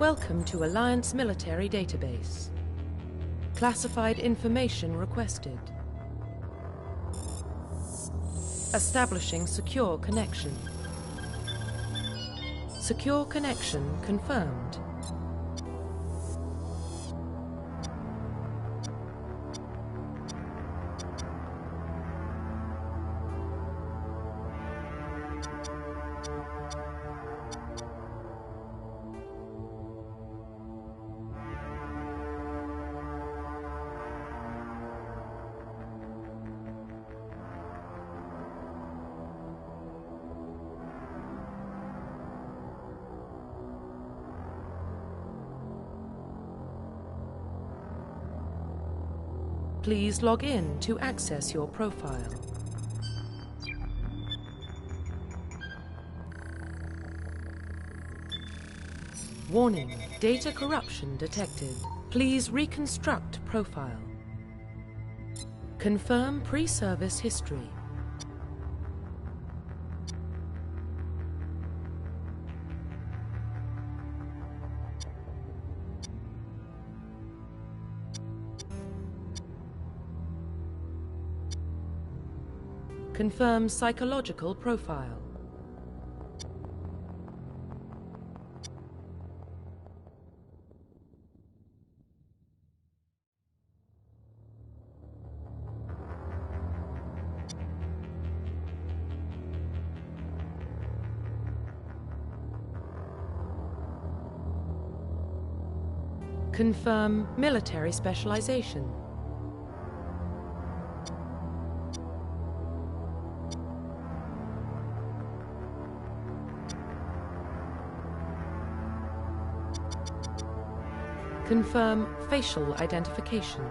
Welcome to Alliance Military Database. Classified information requested. Establishing secure connection. Secure connection confirmed. Please log in to access your profile. Warning, data corruption detected. Please reconstruct profile. Confirm pre-service history. Confirm psychological profile. Confirm military specialization. Confirm facial identification.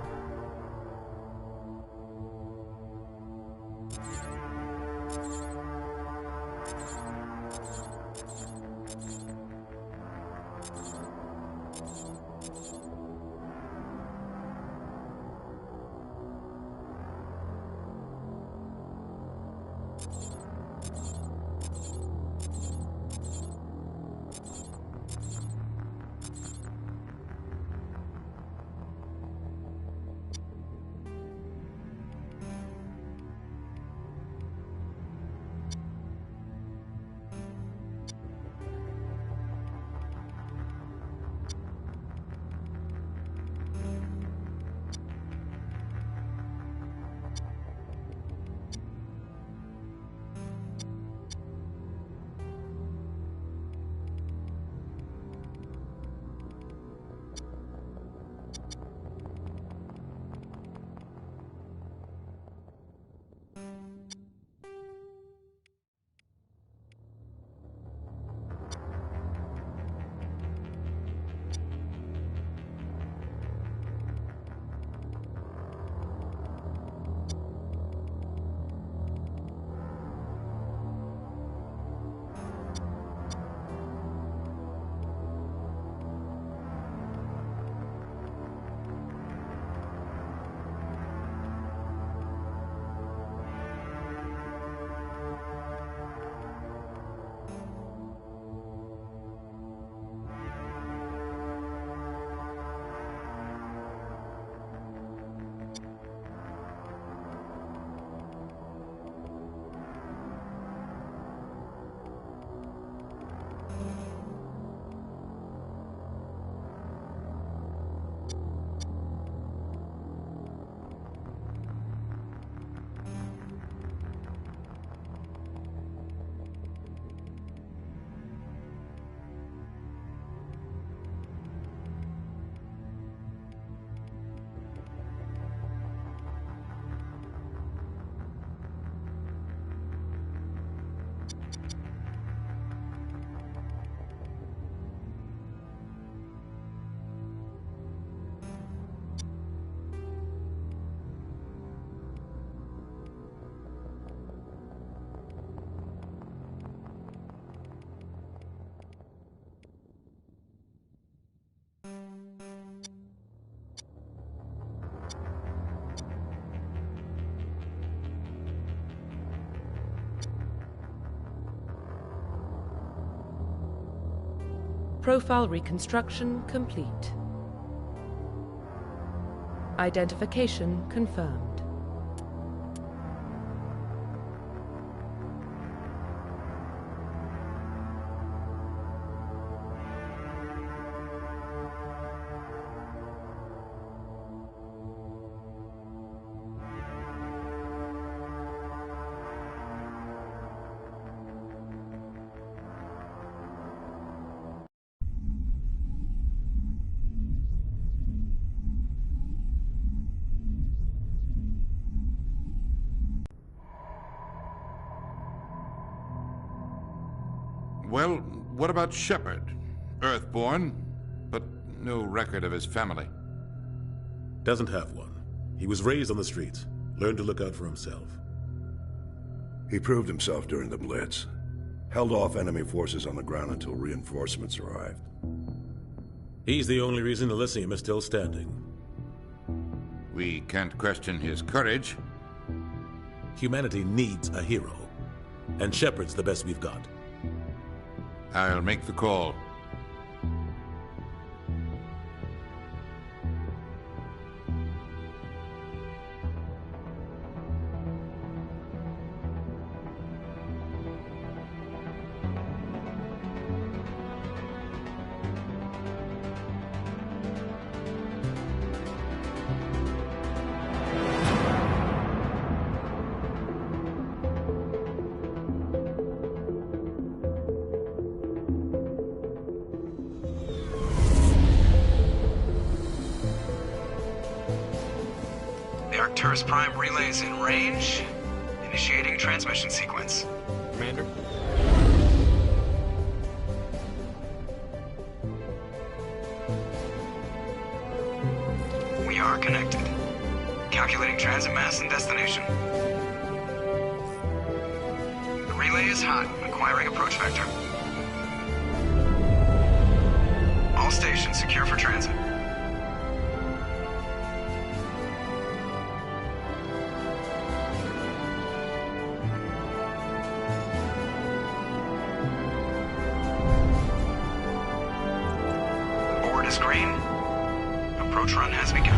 Profile reconstruction complete. Identification confirmed. Well, what about Shepard? Earthborn, but no record of his family. Doesn't have one. He was raised on the streets, learned to look out for himself. He proved himself during the Blitz. Held off enemy forces on the ground until reinforcements arrived. He's the only reason Elysium is still standing. We can't question his courage. Humanity needs a hero, and Shepard's the best we've got. I'll make the call. Arcturus Prime relays in range. Initiating transmission sequence. Commander? We are connected. Calculating transit mass and destination. The relay is hot, acquiring approach vector. All stations secure for transit. Green. Approach run has begun.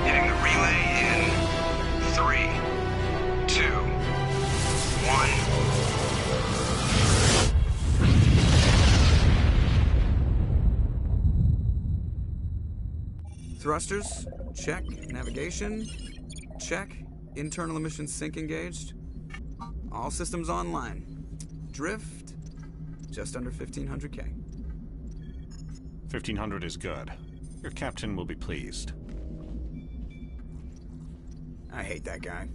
Hitting the relay in 3, 2, 1. Thrusters, check. Navigation, check. Internal emissions sync engaged. All systems online. Drift, just under 1,500K. 1,500 is good. Your captain will be pleased. I hate that guy.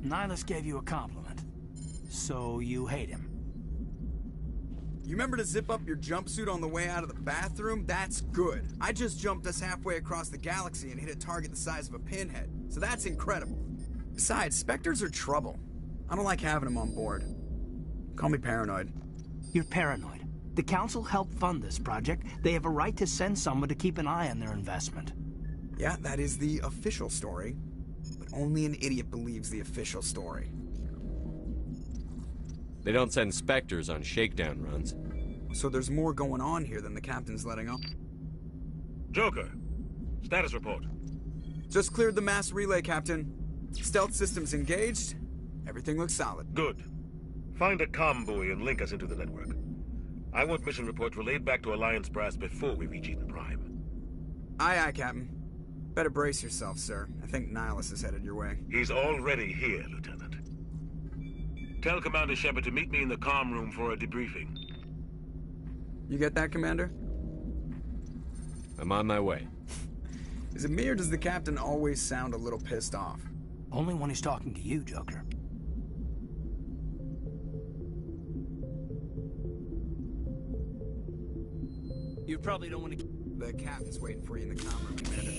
Nihilus gave you a compliment. So you hate him. You remember to zip up your jumpsuit on the way out of the bathroom? That's good. I just jumped us halfway across the galaxy and hit a target the size of a pinhead. So that's incredible. Besides, Spectres are trouble. I don't like having them on board. Call me paranoid. You're paranoid. The Council helped fund this project. They have a right to send someone to keep an eye on their investment. Yeah, that is the official story. But only an idiot believes the official story. They don't send Spectres on shakedown runs. So there's more going on here than the captain's letting on. Joker, status report. Just cleared the mass relay, Captain. Stealth systems engaged. Everything looks solid. Good. Find a comm buoy and link us into the network. I want mission reports relayed back to Alliance brass before we reach Eden Prime. Aye, aye, Captain. Better brace yourself, sir. I think Nihilus is headed your way. He's already here, Lieutenant. Tell Commander Shepard to meet me in the comm room for a debriefing. You get that, Commander? I'm on my way. Is it me or does the Captain always sound a little pissed off? Only when he's talking to you, Joker. You probably don't want to... The Captain's waiting for you in the comm room, Commander.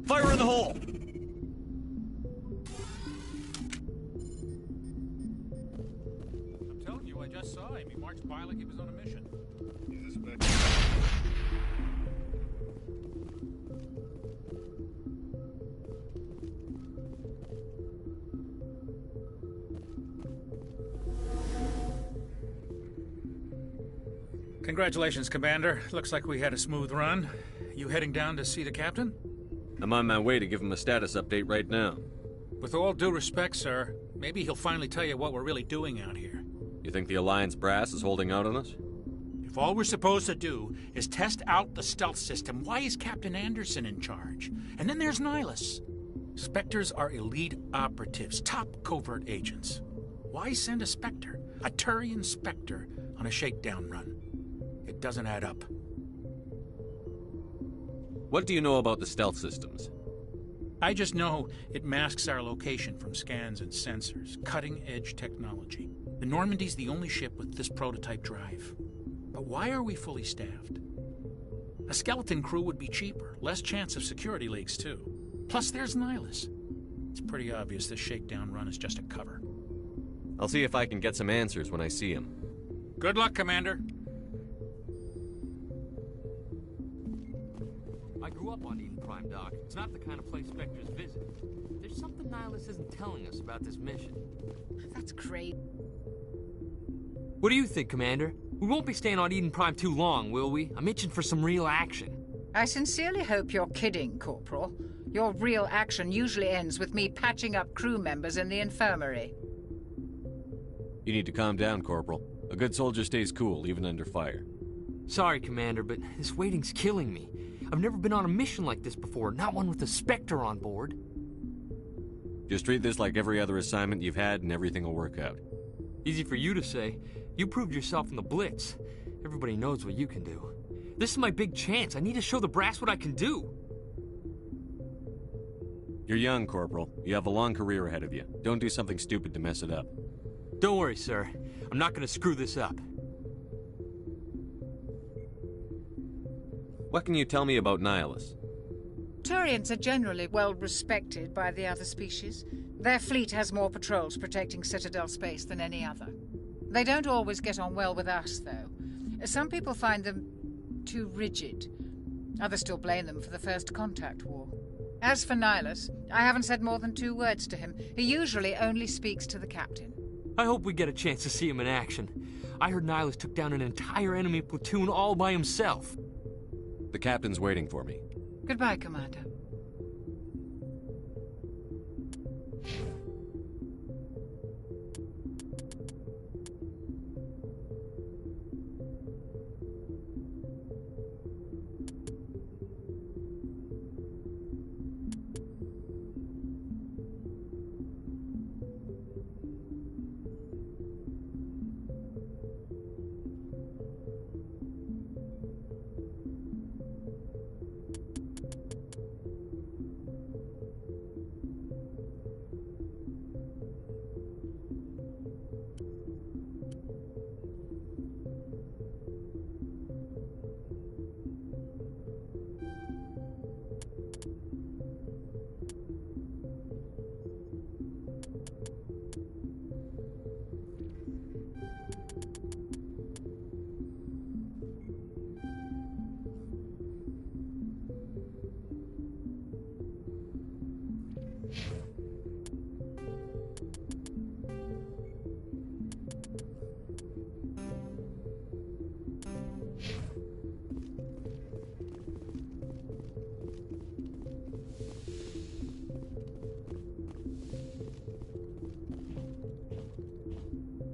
Fire in the hole! just saw him. He marched by like he was on a mission. He's a Spectre. Congratulations, Commander. Looks like we had a smooth run. You heading down to see the captain? I'm on my way to give him a status update right now. With all due respect, sir, maybe he'll finally tell you what we're really doing out here. You think the Alliance brass is holding out on us? If all we're supposed to do is test out the stealth system, why is Captain Anderson in charge? And then there's Nihilus. Spectres are elite operatives, top covert agents. Why send a Spectre, a Turian Spectre, on a shakedown run? It doesn't add up. What do you know about the stealth systems? I just know it masks our location from scans and sensors. Cutting-edge technology. The Normandy's the only ship with this prototype drive. But why are we fully staffed? A skeleton crew would be cheaper, less chance of security leaks too. Plus there's Nihilus. It's pretty obvious this shakedown run is just a cover. I'll see if I can get some answers when I see him. Good luck, Commander. I grew up on Eden Prime, Doc. It's not the kind of place Spectres visit. There's something Nihilus isn't telling us about this mission. That's great. What do you think, Commander? We won't be staying on Eden Prime too long, will we? I'm itching for some real action. I sincerely hope you're kidding, Corporal. Your real action usually ends with me patching up crew members in the infirmary. You need to calm down, Corporal. A good soldier stays cool, even under fire. Sorry, Commander, but this waiting's killing me. I've never been on a mission like this before, not one with a Spectre on board. Just treat this like every other assignment you've had and everything will work out. Easy for you to say. You proved yourself in the Blitz. Everybody knows what you can do. This is my big chance. I need to show the brass what I can do. You're young, Corporal. You have a long career ahead of you. Don't do something stupid to mess it up. Don't worry, sir. I'm not gonna screw this up. What can you tell me about Nihilus? Turians are generally well respected by the other species. Their fleet has more patrols protecting Citadel space than any other. They don't always get on well with us, though. Some people find them too rigid. Others still blame them for the First Contact War. As for Nihilus, I haven't said more than 2 words to him. He usually only speaks to the captain. I hope we get a chance to see him in action. I heard Nihilus took down an entire enemy platoon all by himself. The captain's waiting for me. Goodbye, Commander.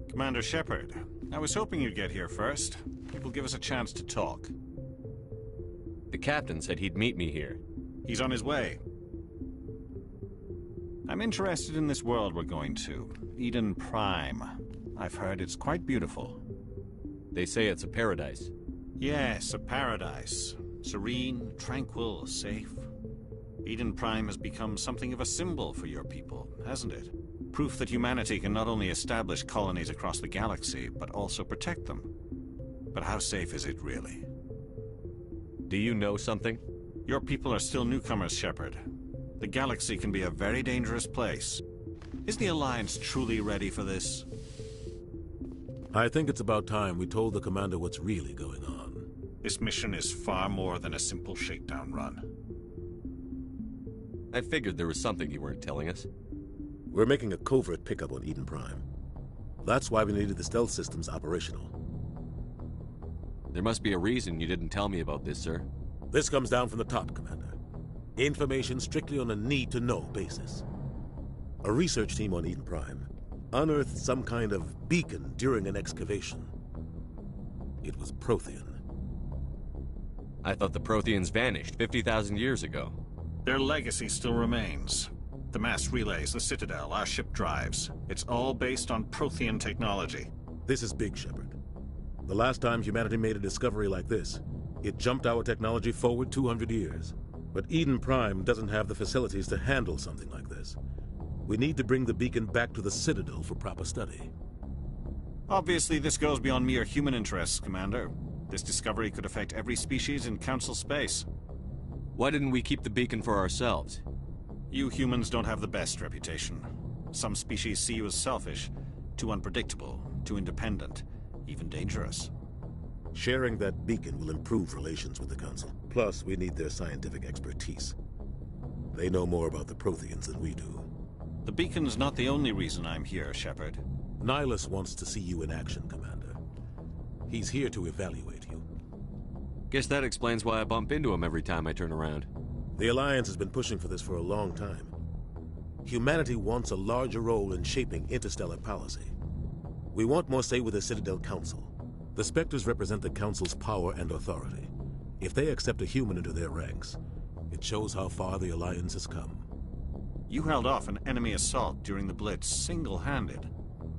Commander Shepard, I was hoping you'd get here first. It will give us a chance to talk. The captain said he'd meet me here. He's on his way. I'm interested in this world we're going to, Eden Prime. I've heard it's quite beautiful. They say it's a paradise. Yes, a paradise. Serene, tranquil, safe. Eden Prime has become something of a symbol for your people, hasn't it? Proof that humanity can not only establish colonies across the galaxy, but also protect them. But how safe is it, really? Do you know something? Your people are still newcomers, Shepard. The galaxy can be a very dangerous place. Is the Alliance truly ready for this? I think it's about time we told the commander what's really going on. This mission is far more than a simple shakedown run. I figured there was something you weren't telling us. We're making a covert pickup on Eden Prime. That's why we needed the stealth systems operational. There must be a reason you didn't tell me about this, sir. This comes down from the top, Commander. Information strictly on a need-to-know basis. A research team on Eden Prime unearthed some kind of beacon during an excavation. It was Prothean. I thought the Protheans vanished 50,000 years ago. Their legacy still remains. The mass relays, the Citadel, our ship drives. It's all based on Prothean technology. This is big, Shepard. The last time humanity made a discovery like this, it jumped our technology forward 200 years. But Eden Prime doesn't have the facilities to handle something like this. We need to bring the beacon back to the Citadel for proper study. Obviously, this goes beyond mere human interests, Commander. This discovery could affect every species in Council space. Why didn't we keep the beacon for ourselves? You humans don't have the best reputation. Some species see you as selfish, too unpredictable, too independent, even dangerous. Sharing that beacon will improve relations with the Council. Plus, we need their scientific expertise. They know more about the Protheans than we do. The beacon's not the only reason I'm here, Shepard. Nihilus wants to see you in action, Commander. He's here to evaluate you. Guess that explains why I bump into him every time I turn around. The Alliance has been pushing for this for a long time. Humanity wants a larger role in shaping interstellar policy. We want more say with the Citadel Council. The Spectres represent the Council's power and authority. If they accept a human into their ranks, it shows how far the Alliance has come. You held off an enemy assault during the Blitz single-handed.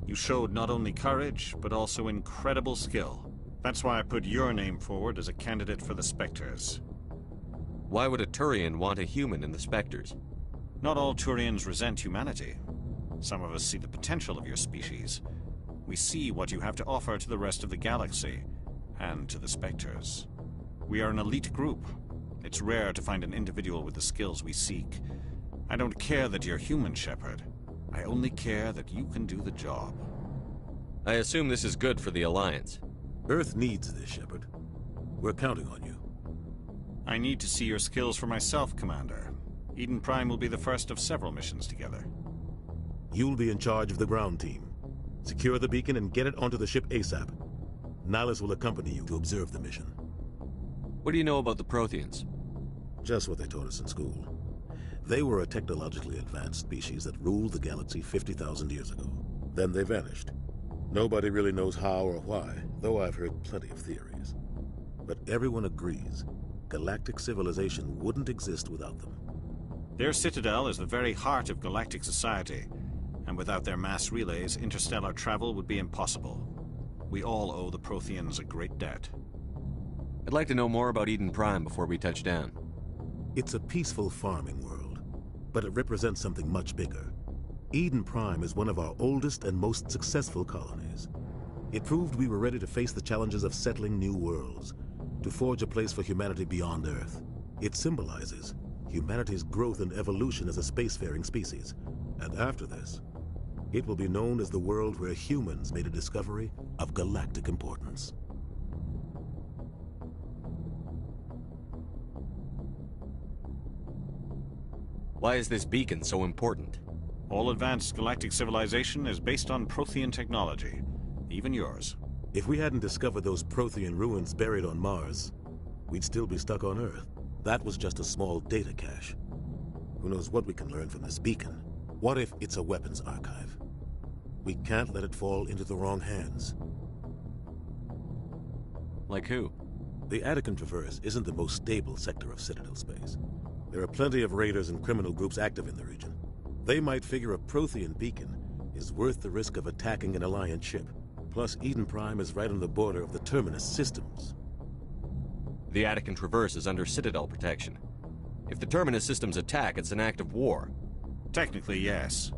You showed not only courage, but also incredible skill. That's why I put your name forward as a candidate for the Spectres. Why would a Turian want a human in the Spectres? Not all Turians resent humanity. Some of us see the potential of your species. We see what you have to offer to the rest of the galaxy, and to the Spectres. We are an elite group. It's rare to find an individual with the skills we seek. I don't care that you're human, Shepard. I only care that you can do the job. I assume this is good for the Alliance. Earth needs this, Shepard. We're counting on you. I need to see your skills for myself, Commander. Eden Prime will be the first of several missions together. You'll be in charge of the ground team. Secure the beacon and get it onto the ship ASAP. Nihilus will accompany you to observe the mission. What do you know about the Protheans? Just what they taught us in school. They were a technologically advanced species that ruled the galaxy 50,000 years ago. Then they vanished. Nobody really knows how or why, though I've heard plenty of theories. But everyone agrees, galactic civilization wouldn't exist without them. Their citadel is the very heart of galactic society, and without their mass relays, interstellar travel would be impossible. We all owe the Protheans a great debt. I'd like to know more about Eden Prime before we touch down. It's a peaceful farming world, but it represents something much bigger. Eden Prime is one of our oldest and most successful colonies. It proved we were ready to face the challenges of settling new worlds, to forge a place for humanity beyond Earth. It symbolizes humanity's growth and evolution as a spacefaring species. And after this, it will be known as the world where humans made a discovery of galactic importance. Why is this beacon so important? All advanced galactic civilization is based on Prothean technology, even yours. If we hadn't discovered those Prothean ruins buried on Mars, we'd still be stuck on Earth. That was just a small data cache. Who knows what we can learn from this beacon? What if it's a weapons archive? We can't let it fall into the wrong hands. Like who? The Attican Traverse isn't the most stable sector of Citadel space. There are plenty of raiders and criminal groups active in the region. They might figure a Prothean beacon is worth the risk of attacking an Alliance ship. Plus, Eden Prime is right on the border of the Terminus systems. The Attican Traverse is under Citadel protection. If the Terminus systems attack, it's an act of war. Technically, yes.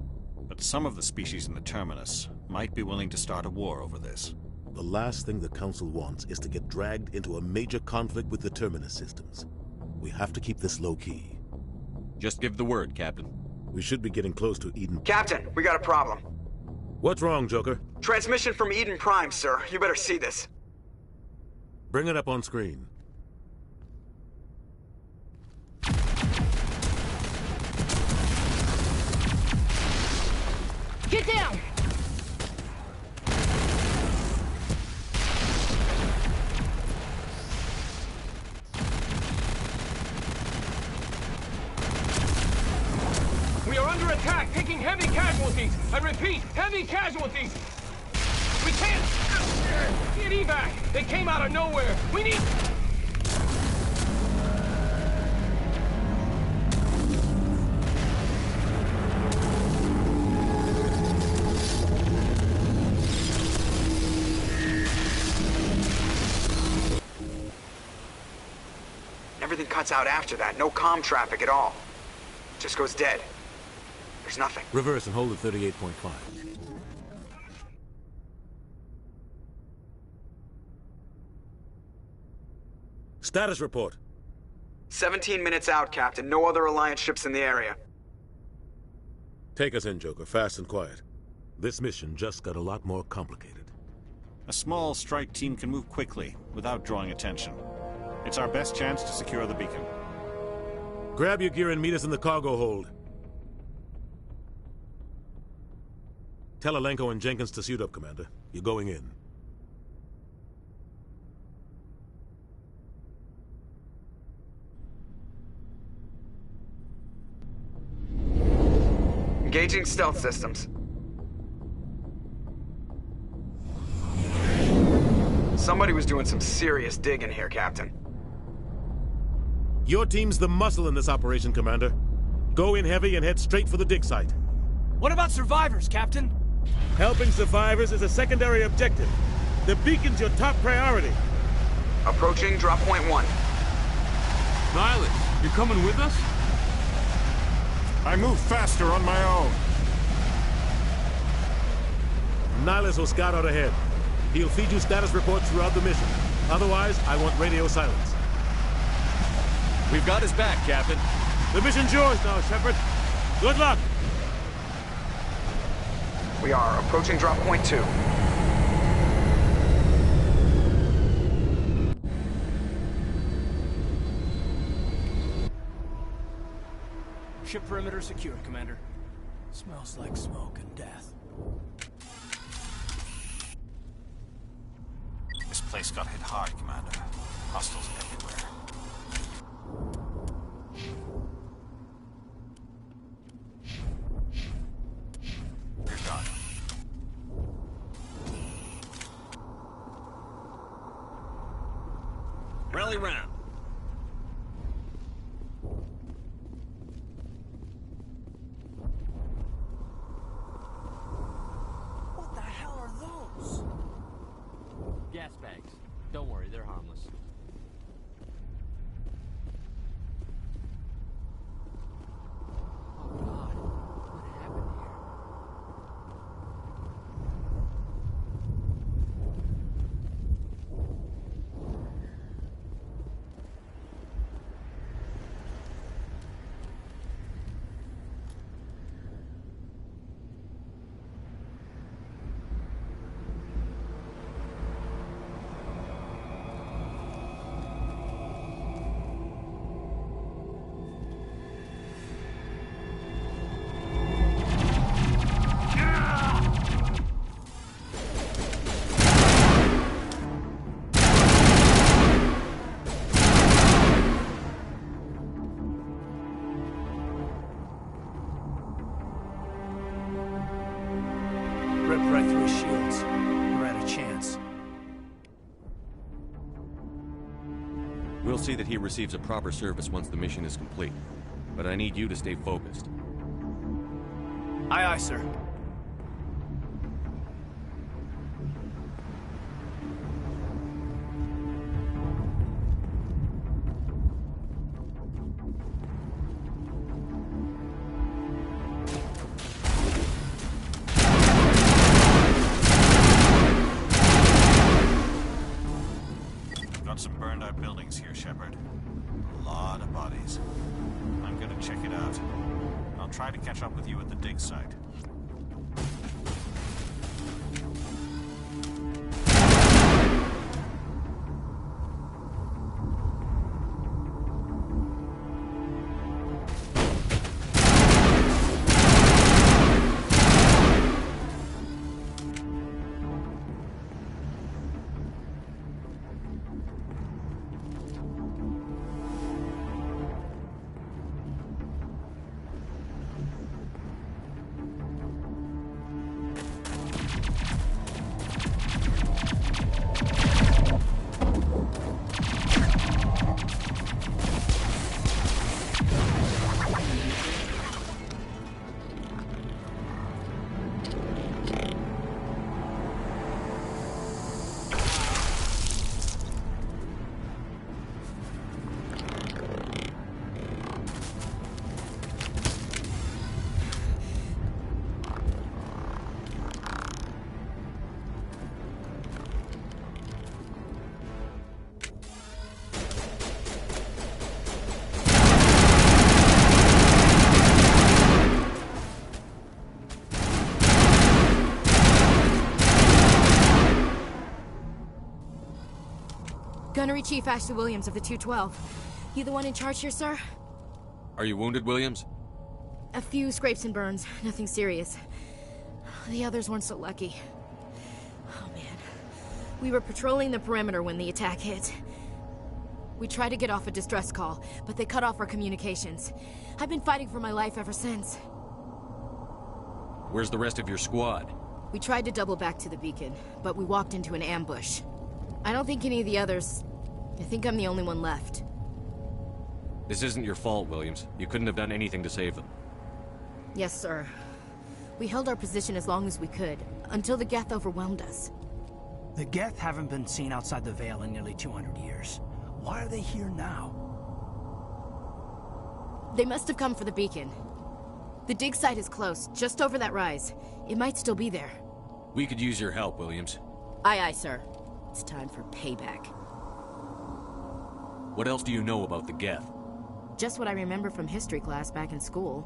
But some of the species in the Terminus might be willing to start a war over this. The last thing the Council wants is to get dragged into a major conflict with the Terminus systems. We have to keep this low-key. Just give the word, Captain. We should be getting close to Eden. Captain, we got a problem. What's wrong, Joker? Transmission from Eden Prime, sir. You better see this. Bring it up on screen. Get down! We are under attack, taking heavy casualties. I repeat, heavy casualties. We can't get evac. They came out of nowhere. We need... Everything cuts out after that. No comm traffic at all. Just goes dead. There's nothing. Reverse and hold at 38.5. Status report. 17 minutes out, Captain. No other Alliance ships in the area. Take us in, Joker. Fast and quiet. This mission just got a lot more complicated. A small strike team can move quickly, without drawing attention. It's our best chance to secure the beacon. Grab your gear and meet us in the cargo hold. Tell Alenko and Jenkins to suit up, Commander. You're going in. Engaging stealth systems. Somebody was doing some serious digging here, Captain. Your team's the muscle in this operation, Commander. Go in heavy and head straight for the dig site. What about survivors, Captain? Helping survivors is a secondary objective. The beacon's your top priority. Approaching drop point 1. Nihilus, you're coming with us? I move faster on my own. Nihilus will scout out ahead. He'll feed you status reports throughout the mission. Otherwise, I want radio silence. We've got his back, Captain. The mission's yours now, Shepard. Good luck! We are approaching drop point 2. Ship perimeter secured, Commander. Smells like smoke and death. This place got hit hard, Commander. Hostiles everywhere. You're done. Rally round. What the hell are those? Gas bags. Don't worry, they're harmless. Oh God, what happened here? Ripped right through his shields. We're at a chance. We'll see that he receives a proper service once the mission is complete. But I need you to stay focused. Aye, aye, sir. Got some burned out buildings here, Shepard. A lot of bodies. I'm gonna check it out. I'll try to catch up with you at the dig site. Gunnery Chief Ashley Williams of the 212. You the one in charge here, sir? Are you wounded, Williams? A few scrapes and burns, nothing serious. The others weren't so lucky. Oh man. We were patrolling the perimeter when the attack hit. We tried to get off a distress call, but they cut off our communications. I've been fighting for my life ever since. Where's the rest of your squad? We tried to double back to the beacon, but we walked into an ambush. I don't think any of the others... I think I'm the only one left. This isn't your fault, Williams. You couldn't have done anything to save them. Yes, sir. We held our position as long as we could, until the Geth overwhelmed us. The Geth haven't been seen outside the Veil in nearly 200 years. Why are they here now? They must have come for the beacon. The dig site is close, just over that rise. It might still be there. We could use your help, Williams. Aye, aye, sir. It's time for payback. What else do you know about the Geth? Just what I remember from history class back in school.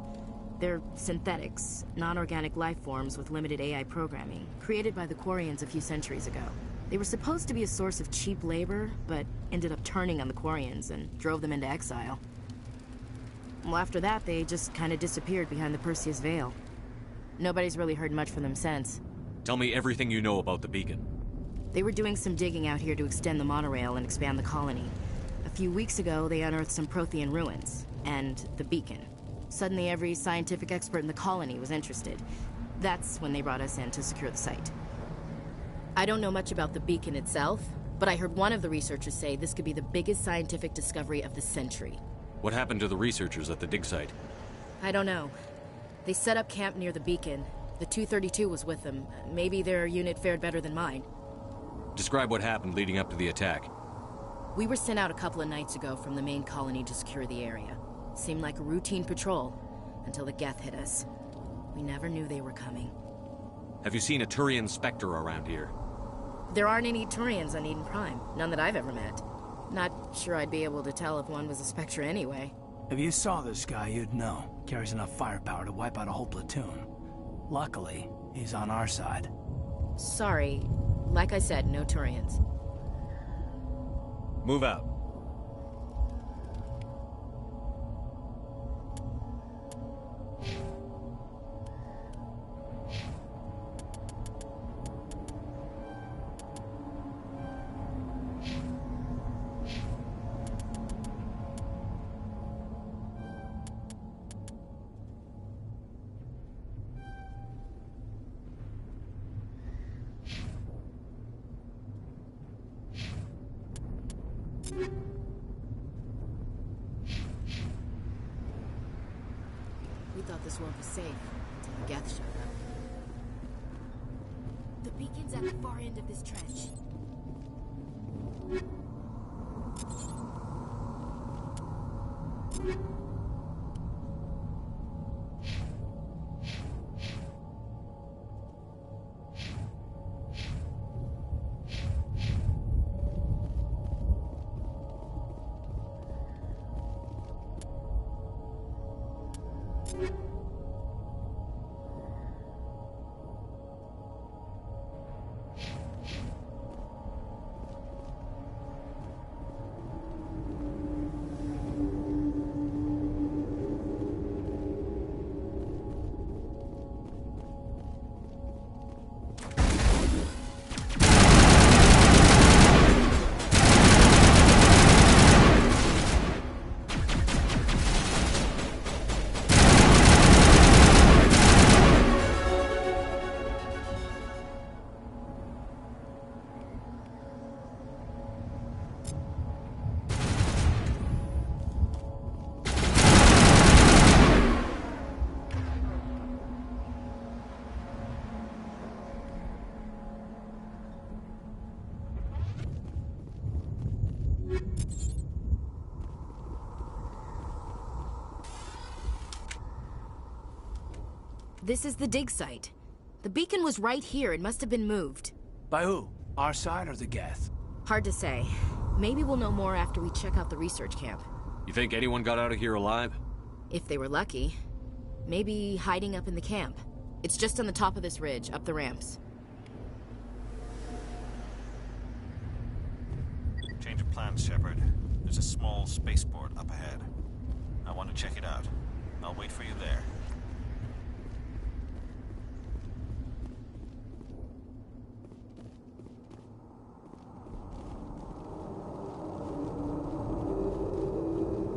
They're synthetics, non-organic life forms with limited AI programming, created by the Quarians a few centuries ago. They were supposed to be a source of cheap labor, but ended up turning on the Quarians and drove them into exile. Well, after that, they just kind of disappeared behind the Perseus Veil. Nobody's really heard much from them since. Tell me everything you know about the beacon. They were doing some digging out here to extend the monorail and expand the colony. A few weeks ago, they unearthed some Prothean ruins, and the beacon. Suddenly, every scientific expert in the colony was interested. That's when they brought us in to secure the site. I don't know much about the beacon itself, but I heard one of the researchers say this could be the biggest scientific discovery of the century. What happened to the researchers at the dig site? I don't know. They set up camp near the beacon. The 232 was with them. Maybe their unit fared better than mine. Describe what happened leading up to the attack. We were sent out a couple of nights ago from the main colony to secure the area. Seemed like a routine patrol, until the Geth hit us. We never knew they were coming. Have you seen a Turian Spectre around here? There aren't any Turians on Eden Prime. None that I've ever met. Not sure I'd be able to tell if one was a Spectre anyway. If you saw this guy, you'd know. Carries enough firepower to wipe out a whole platoon. Luckily, he's on our side. Sorry. Like I said, no Turians. Move out. We thought this world was safe until the Geth showed up. The beacon's at the far end of this trench. This is the dig site. The beacon was right here. It must have been moved. By who? Our side or the Geth? Hard to say. Maybe we'll know more after we check out the research camp. You think anyone got out of here alive? If they were lucky. Maybe hiding up in the camp. It's just on the top of this ridge, up the ramps. Change of plans, Shepard. There's a small spaceport up ahead. I want to check it out. I'll wait for you there.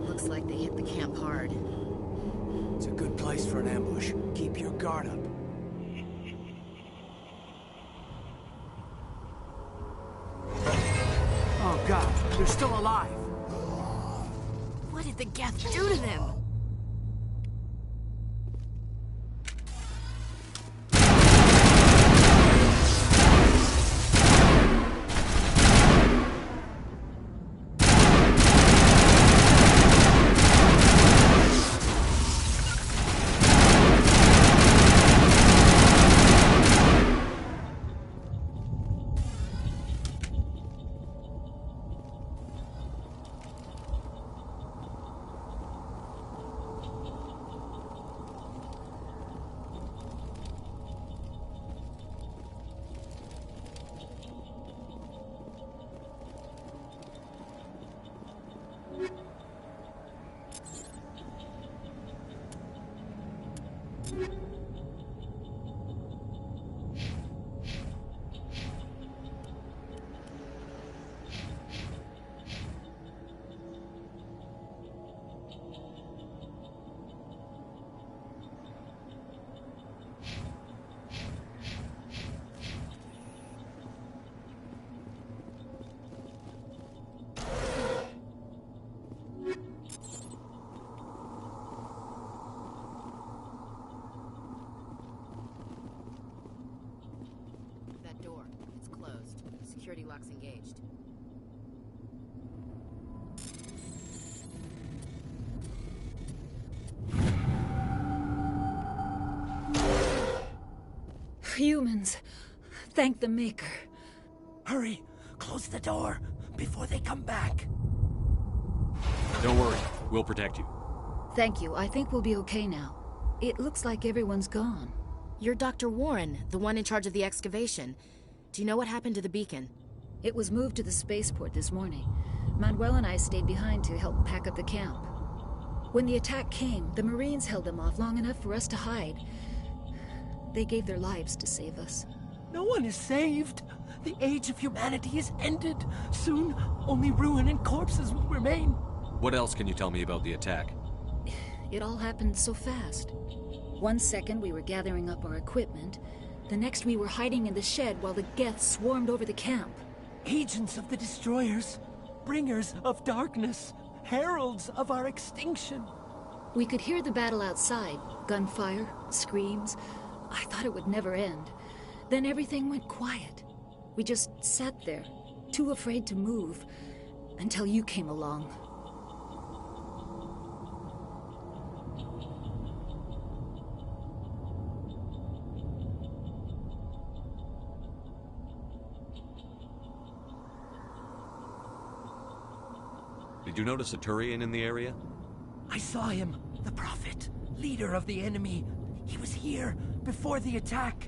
Looks like they hit the camp hard. It's a good place for an ambush. Keep your guard up. Oh god, they're still alive! What did the Geth do to them? Security locks engaged. Humans. Thank the Maker. Hurry! Close the door before they come back. Don't worry. We'll protect you. Thank you. I think we'll be okay now. It looks like everyone's gone. You're Dr. Warren, the one in charge of the excavation. Do you know what happened to the beacon? It was moved to the spaceport this morning. Manuel and I stayed behind to help pack up the camp. When the attack came, the Marines held them off long enough for us to hide. They gave their lives to save us. No one is saved. The age of humanity is ended. Soon, only ruin and corpses will remain. What else can you tell me about the attack? It all happened so fast. 1 second we were gathering up our equipment. The next we were hiding in the shed while the Geth swarmed over the camp. Agents of the Destroyers, bringers of darkness, heralds of our extinction. We could hear the battle outside. Gunfire, screams. I thought it would never end. Then everything went quiet. We just sat there, too afraid to move, until you came along. Did you notice a Turian in the area? I saw him, the Prophet, leader of the enemy. He was here before the attack.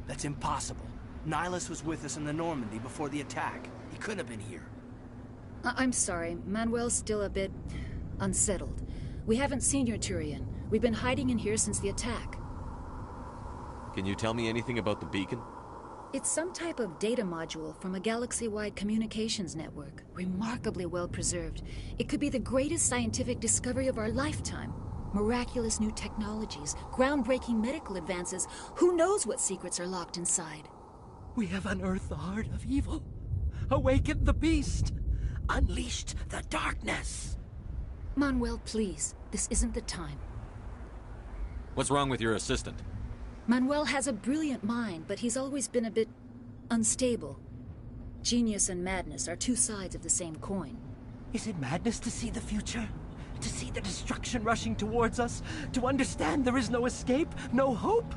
That's impossible. Nihilus was with us in the Normandy before the attack. He couldn't have been here. I'm sorry. Manuel's still a bit unsettled. We haven't seen your Turian. We've been hiding in here since the attack. Can you tell me anything about the beacon? It's some type of data module from a galaxy-wide communications network. Remarkably well preserved. It could be the greatest scientific discovery of our lifetime. Miraculous new technologies, groundbreaking medical advances. Who knows what secrets are locked inside? We have unearthed the heart of evil, awakened the beast, unleashed the darkness. Manuel, please. This isn't the time. What's wrong with your assistant? Manuel has a brilliant mind, but he's always been a bit unstable. Genius and madness are two sides of the same coin. Is it madness to see the future? To see the destruction rushing towards us? To understand there is no escape? No hope?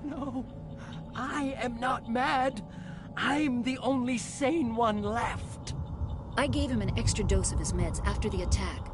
No. I am not mad. I'm the only sane one left. I gave him an extra dose of his meds after the attack.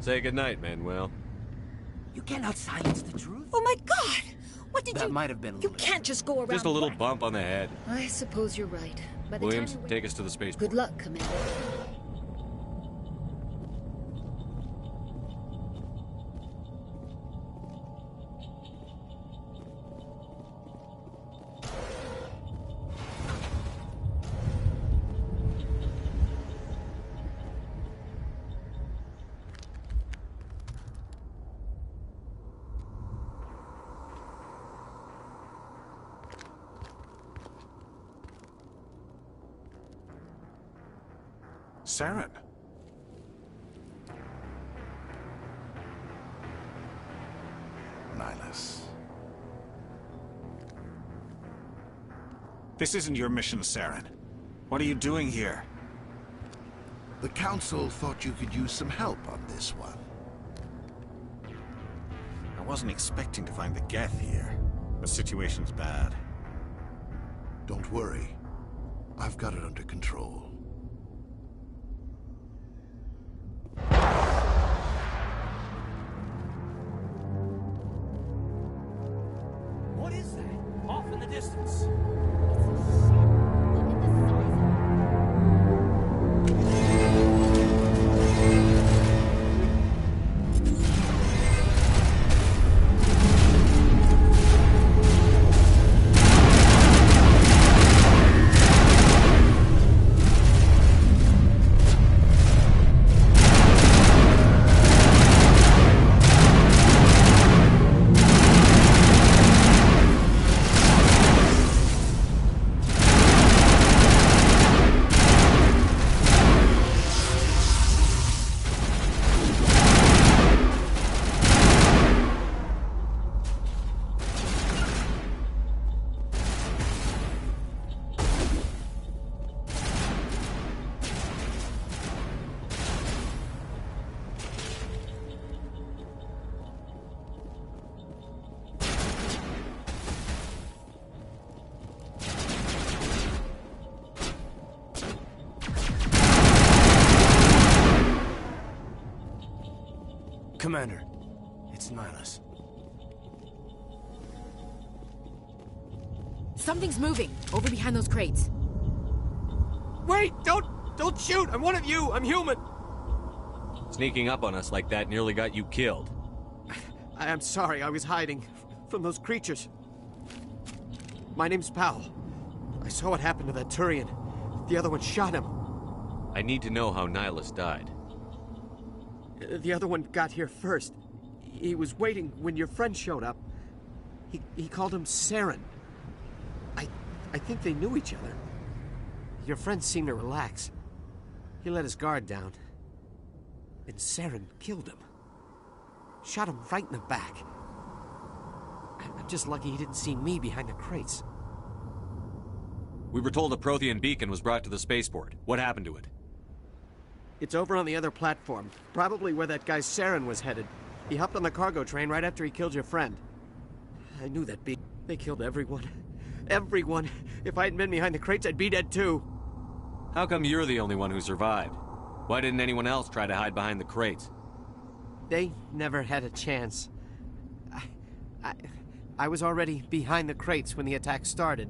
Say goodnight, Manuel. You cannot silence the truth. Oh my God! What did you... That might have been a You little... can't just go around... Just a little bump on the head. I suppose you're right. By the Williams, time take us to the spaceport. Good luck, Commander. Saren. Nihilus. This isn't your mission, Saren. What are you doing here? The Council thought you could use some help on this one. I wasn't expecting to find the Geth here. The situation's bad. Don't worry. I've got it under control. What is that? Off in the distance. Commander, it's Nihilus. Something's moving, over behind those crates. Wait! Don't shoot! I'm one of you! I'm human! Sneaking up on us like that nearly got you killed. I'm sorry, I was hiding from those creatures. My name's Powell. I saw what happened to that Turian. The other one shot him. I need to know how Nihilus died. The other one got here first. He was waiting when your friend showed up. He called him Saren. I think they knew each other. Your friend seemed to relax. He let his guard down. And Saren killed him. Shot him right in the back. I'm just lucky he didn't see me behind the crates. We were told a Prothean beacon was brought to the spaceport. What happened to it? It's over on the other platform. Probably where that guy Saren was headed. He hopped on the cargo train right after he killed your friend. I knew that beacon. They killed everyone. Everyone. If I hadn't been behind the crates, I'd be dead too. How come you're the only one who survived? Why didn't anyone else try to hide behind the crates? They never had a chance. I was already behind the crates when the attack started.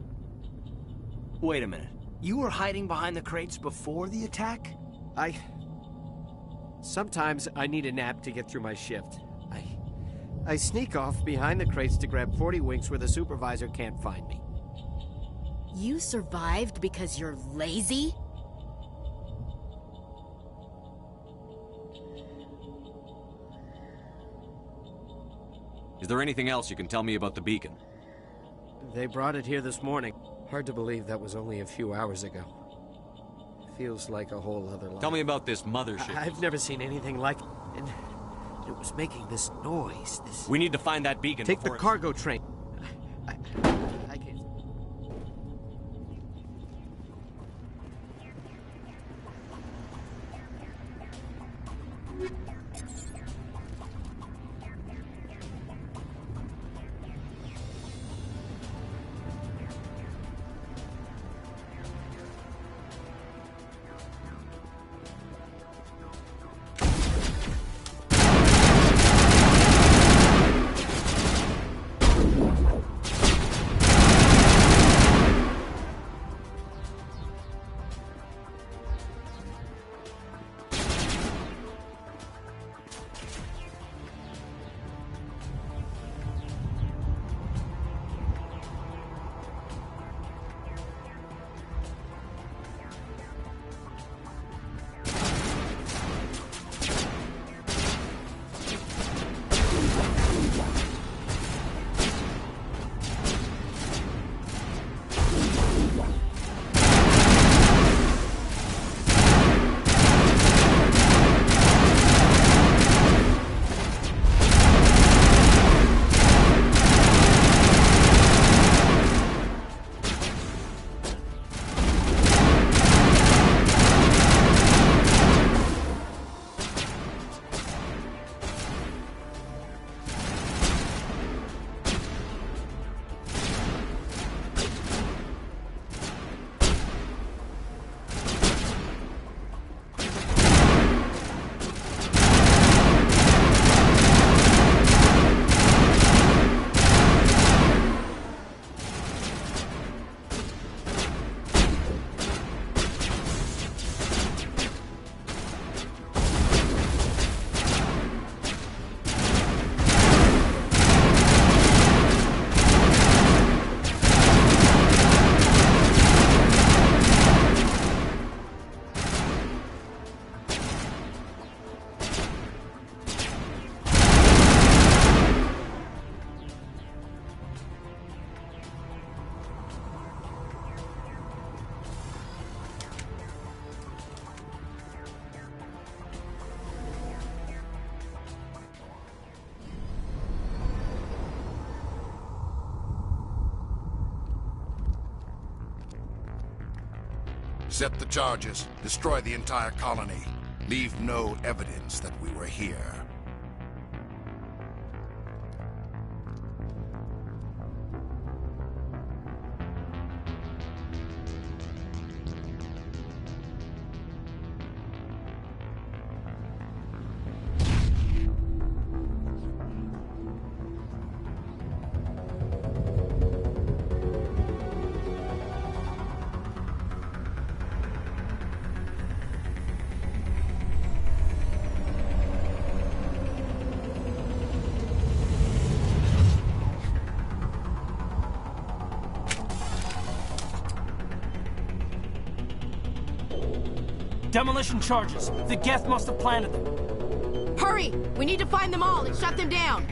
Wait a minute. You were hiding behind the crates before the attack? Sometimes I need a nap to get through my shift. I sneak off behind the crates to grab 40 winks where the supervisor can't find me. You survived because you're lazy? Is there anything else you can tell me about the beacon? They brought it here this morning. Hard to believe that was only a few hours ago. Feels like a whole other life. Tell me about this mothership. I've never seen anything like it. And it was making this noise. We need to find that beacon. Take the cargo train. I can't. Accept the charges. Destroy the entire colony. Leave no evidence that we were here. Demolition charges. The Geth must have planted them. Hurry! We need to find them all and shut them down!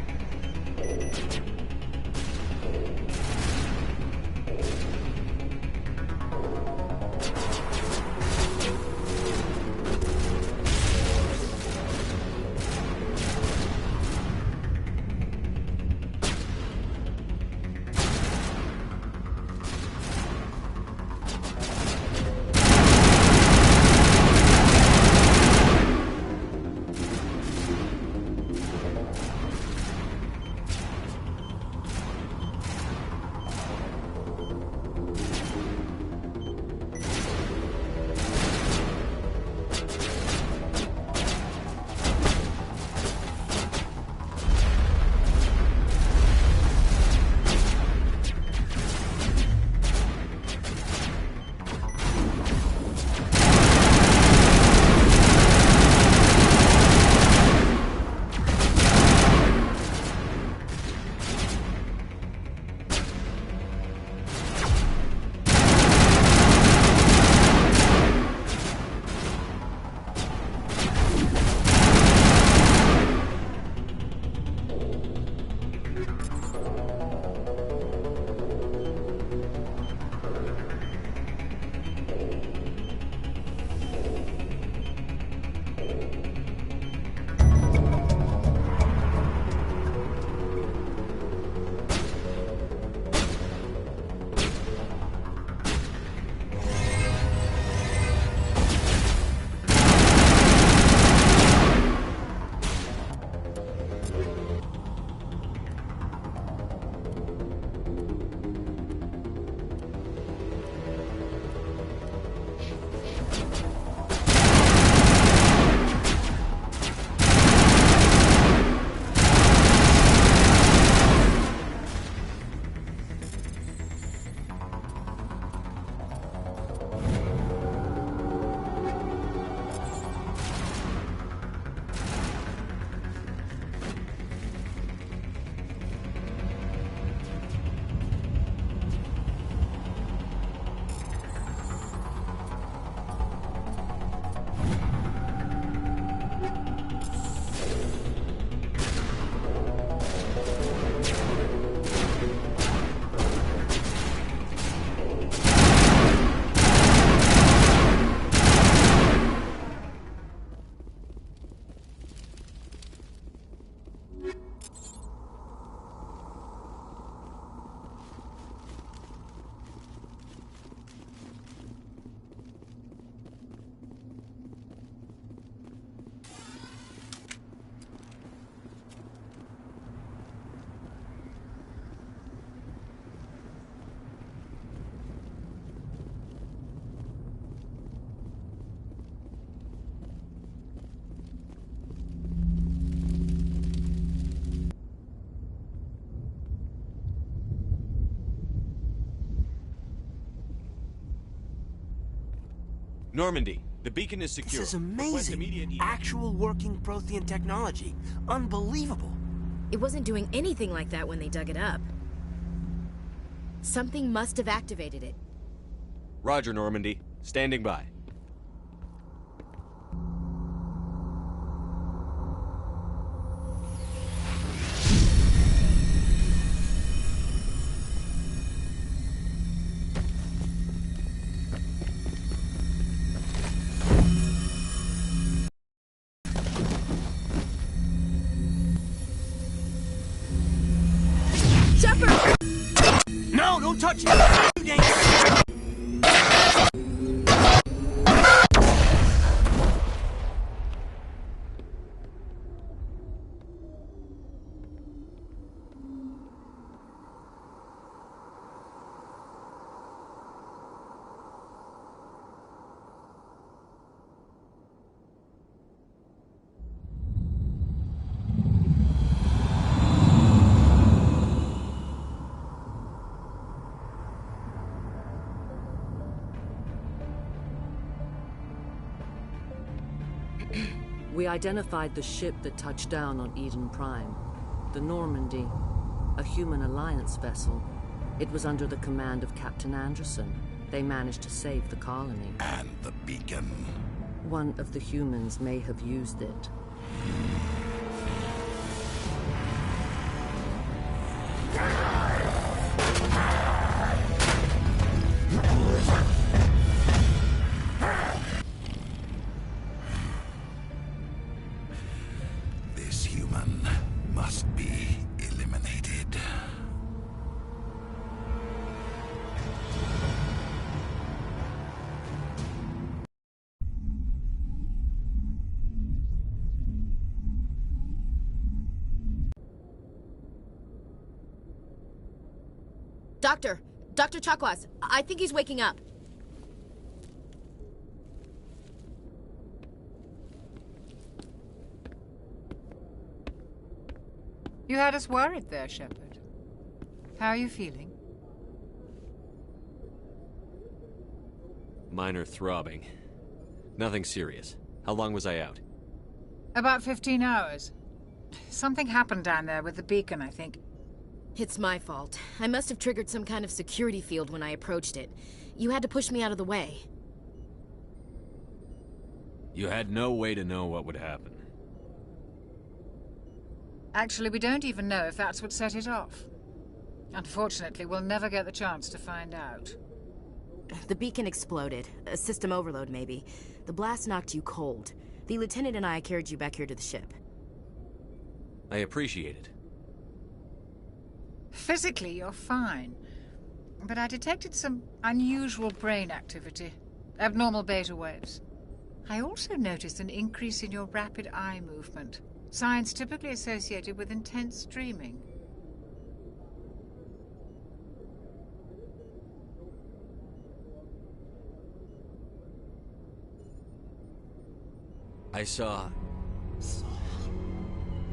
Normandy, the beacon is secure. This is amazing. Actual working Prothean technology. Unbelievable. It wasn't doing anything like that when they dug it up. Something must have activated it. Roger, Normandy. Standing by. Shepard! No, don't touch it! Too dangerous! We identified the ship that touched down on Eden Prime. The Normandy. A human alliance vessel. It was under the command of Captain Anderson. They managed to save the colony. And the beacon. One of the humans may have used it. This human must be eliminated. Dr. Chakwas, I think he's waking up. You had us worried there, Shepard. How are you feeling? Minor throbbing. Nothing serious. How long was I out? About 15 hours. Something happened down there with the beacon, I think. It's my fault. I must have triggered some kind of security field when I approached it. You had to push me out of the way. You had no way to know what would happen. Actually, we don't even know if that's what set it off. Unfortunately, we'll never get the chance to find out. The beacon exploded. A system overload, maybe. The blast knocked you cold. The lieutenant and I carried you back here to the ship. I appreciate it. Physically, you're fine. But I detected some unusual brain activity. Abnormal beta waves. I also noticed an increase in your rapid eye movement. Signs typically associated with intense dreaming. I saw...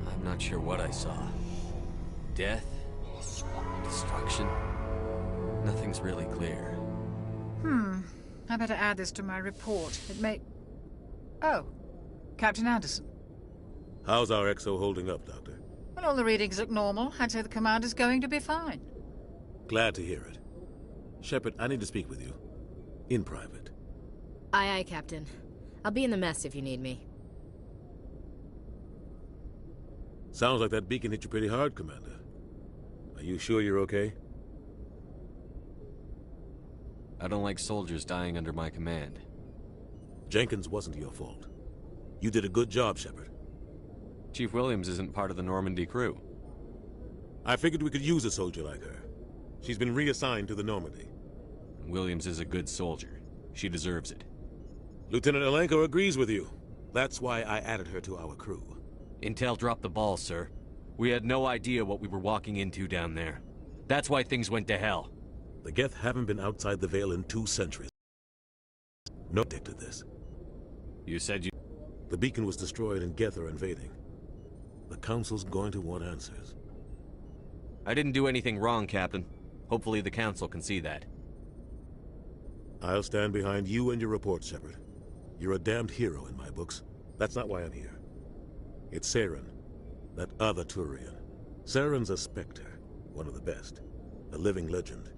I'm not sure what I saw. Death? Destruction? Nothing's really clear. I better add this to my report. It may... Oh, Captain Anderson. How's our XO holding up, Doctor? Well, all the readings look normal. I'd say the commander's going to be fine. Glad to hear it. Shepard, I need to speak with you. In private. Aye, Captain. I'll be in the mess if you need me. Sounds like that beacon hit you pretty hard, Commander. Are you sure you're okay? I don't like soldiers dying under my command. Jenkins wasn't your fault. You did a good job, Shepard. Chief Williams isn't part of the Normandy crew. I figured we could use a soldier like her. She's been reassigned to the Normandy. Williams is a good soldier. She deserves it. Lieutenant Alenko agrees with you. That's why I added her to our crew. Intel dropped the ball, sir. We had no idea what we were walking into down there. That's why things went to hell. The Geth haven't been outside the Veil in 2 centuries. No predicted this. You said you... The beacon was destroyed and Geth are invading. The Council's going to want answers. I didn't do anything wrong, Captain. Hopefully the Council can see that. I'll stand behind you and your report, Shepard. You're a damned hero in my books. That's not why I'm here. It's Saren, that other Turian. Saren's a Spectre, one of the best. A living legend.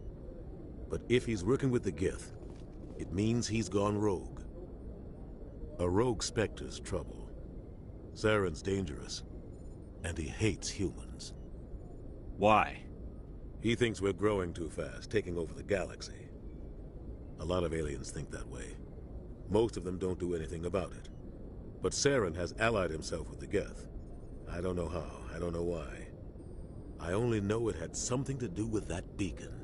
But if he's working with the Geth, it means he's gone rogue. A rogue Spectre's trouble. Saren's dangerous, and he hates humans. Why? He thinks we're growing too fast, taking over the galaxy. A lot of aliens think that way. Most of them don't do anything about it. But Saren has allied himself with the Geth. I don't know how, I don't know why. I only know it had something to do with that beacon.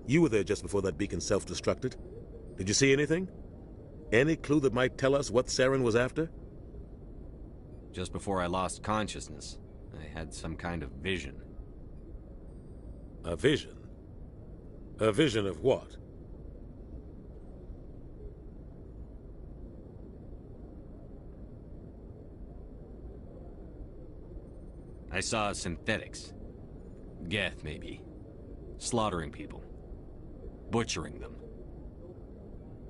You were there just before that beacon self-destructed. Did you see anything? Any clue that might tell us what Saren was after? Just before I lost consciousness, I had some kind of vision. A vision? A vision of what? I saw synthetics. Geth, maybe. Slaughtering people. Butchering them.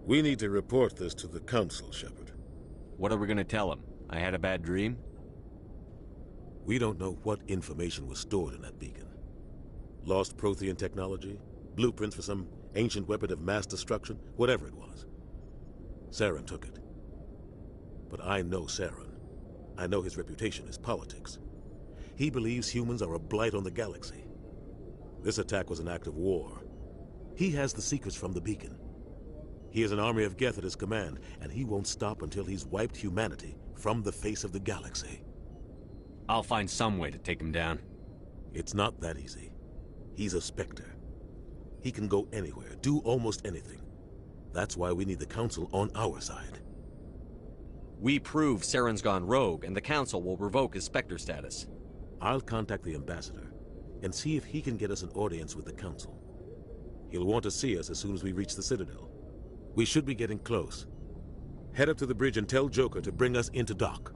We need to report this to the Council, Shepard. What are we gonna tell them? I had a bad dream? We don't know what information was stored in that beacon. Lost Prothean technology, blueprints for some ancient weapon of mass destruction, whatever it was. Saren took it. But I know Saren. I know his reputation is politics. He believes humans are a blight on the galaxy. This attack was an act of war. He has the secrets from the beacon. He has an army of Geth at his command, and he won't stop until he's wiped humanity from the face of the galaxy. I'll find some way to take him down. It's not that easy. He's a Spectre. He can go anywhere, do almost anything. That's why we need the Council on our side. We prove Saren's gone rogue, and the Council will revoke his Spectre status. I'll contact the Ambassador and see if he can get us an audience with the Council. He'll want to see us as soon as we reach the Citadel. We should be getting close. Head up to the bridge and tell Joker to bring us into dock.